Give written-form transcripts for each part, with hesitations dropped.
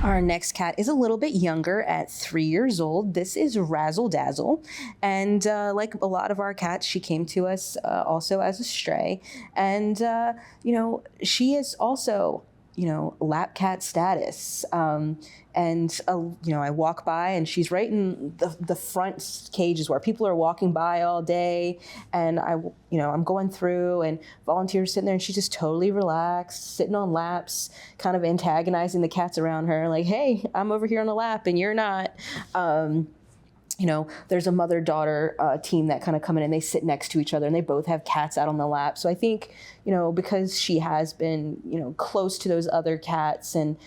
Our next cat is a little bit younger at 3 years old. This is Razzledazzle. And like a lot of our cats, she came to us also as a stray. And, she is also, lap cat status. I walk by and she's right in the front cages where people are walking by all day. And I'm going through and volunteers sitting there and she's just totally relaxed, sitting on laps, kind of antagonizing the cats around her. Like, hey, I'm over here on a lap and you're not. There's a mother-daughter team that kind of come in and they sit next to each other and they both have cats out on the lap. So I think, because she has been, close to those other cats and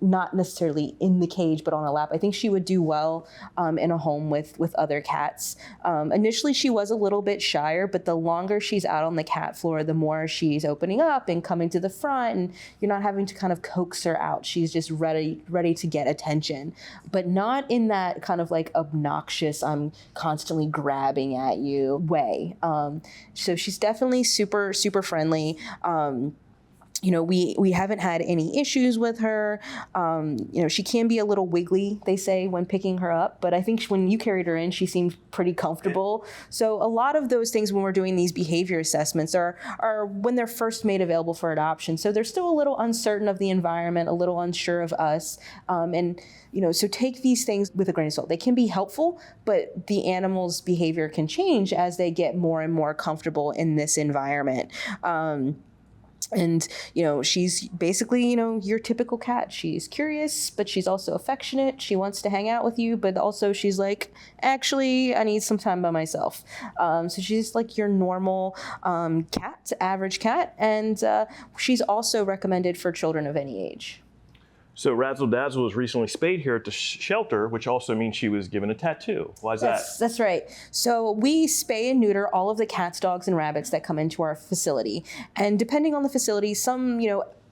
not necessarily in the cage, but on a lap, I think she would do well in a home with other cats. Initially, she was a little bit shyer, but the longer she's out on the cat floor, the more she's opening up and coming to the front, and you're not having to kind of coax her out. She's just ready to get attention, but not in that kind of like obnoxious, I'm constantly grabbing at you way. So she's definitely super, super friendly. We haven't had any issues with her. She can be a little wiggly, they say, when picking her up, but I think when you carried her in, she seemed pretty comfortable. So a lot of those things when we're doing these behavior assessments are when they're first made available for adoption. So they're still a little uncertain of the environment, a little unsure of us. So take these things with a grain of salt. They can be helpful, but the animal's behavior can change as they get more and more comfortable in this environment. She's basically, your typical cat. She's curious, but she's also affectionate. She wants to hang out with you, but also she's like, actually, I need some time by myself. So she's like your normal cat, average cat. And she's also recommended for children of any age. So Razzledazzle was recently spayed here at the shelter, which also means she was given a tattoo. Why is that? That's right. So we spay and neuter all of the cats, dogs, and rabbits that come into our facility. And depending on the facility, some,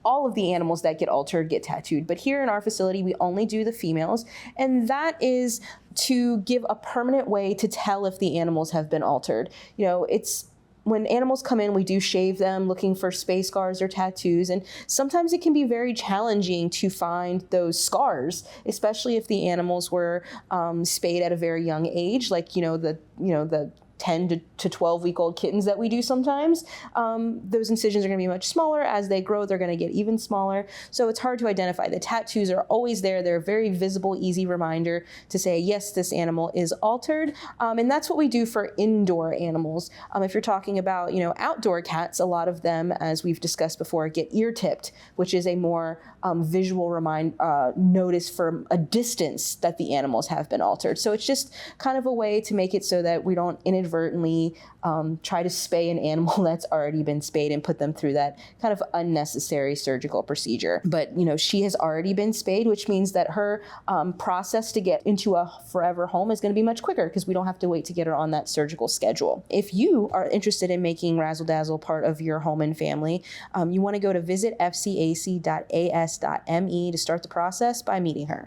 all of the animals that get altered get tattooed. But here in our facility, we only do the females. And that is to give a permanent way to tell if the animals have been altered. When animals come in, we do shave them looking for spay scars or tattoos. And sometimes it can be very challenging to find those scars, especially if the animals were spayed at a very young age, like, the 10 to 12-week-old kittens that we do sometimes. Those incisions are going to be much smaller. As they grow, they're going to get even smaller. So it's hard to identify. The tattoos are always there. They're a very visible, easy reminder to say, yes, this animal is altered. And that's what we do for indoor animals. If you're talking about, outdoor cats, a lot of them, as we've discussed before, get ear tipped, which is a more visual notice from a distance that the animals have been altered. So it's just kind of a way to make it so that we don't inadvertently try to spay an animal that's already been spayed and put them through that kind of unnecessary surgical procedure. But, she has already been spayed, which means that her process to get into a forever home is going to be much quicker because we don't have to wait to get her on that surgical schedule. If you are interested in making Razzledazzle part of your home and family, you want to go to visitfcac.as.me to start the process by meeting her.